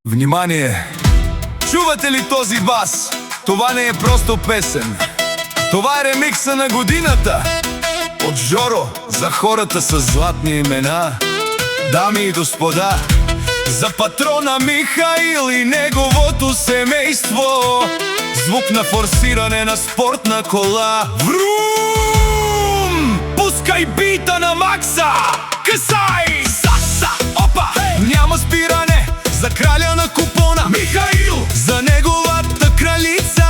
Внимание! Чувате ли този бас? Това не е просто песен. Това е ремикса на годината от Жоро за хората с златни имена. Дами и господа, за патрона Михаил и неговото семейство. Звук на форсиране на спортна кола. Врум! Пускай бита на макса! Късай! Саса! Опа! Няма спиране за краля на купона Михаил! За неговата кралица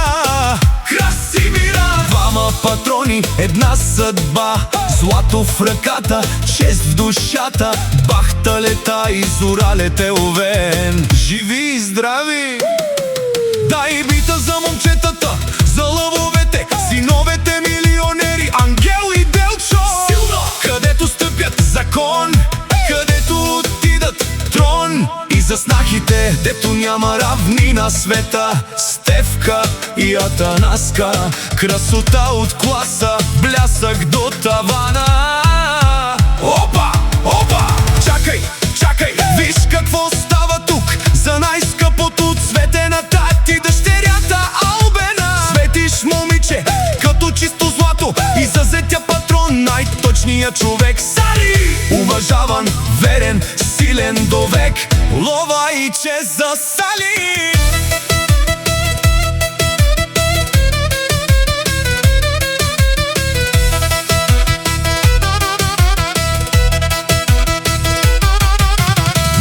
Красимира! Двама патрони, една съдба. Злато в ръката, чест в душата. Бахта лета и зора лете овен. Живи и здрави! Дай бита за момчетата, за лъвовете, синовете милионери, Ангел и Делчо. Силно! Където стъпят закон, където отидат трон. И за снахите, дето няма равни на света, Стефка и Атанаска. Красота от класа, блясък до тавана. Опа! Опа! Чакай! Чакай! Виж какво става тук. За най-скъпото цвете на тати дъщерята Албена. Светиш, момиче, като чисто злато. И за зетя патрон, най-точният човек Сали. Уважаван, верен, силен довек. Лова и чест за Сали.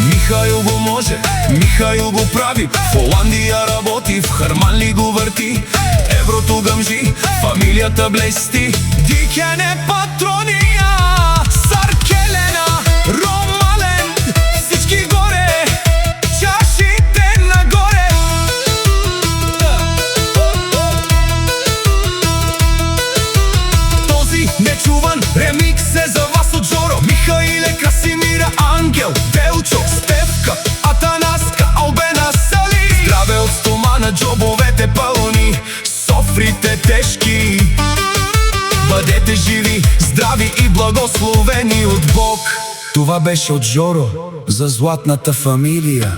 Михаил го може, Михаил го прави. В Холандия работи, в Харманли го върти. Еврото гъмжи, фамилията блести. Дикене патрония, Саркелена, Ромален. Всички горе, чашите нагоре. Този нечуван ремикс е за вас от Жоро. Михаиле, Красимира, Ангел, Делчо, Стефка, Атанаска, Албена, Сали. Здраве от стомана, джобовете пълни, софрите тежки. Бъдете живи, здрави и благословени от Бог. Това беше от Жоро за златната фамилия.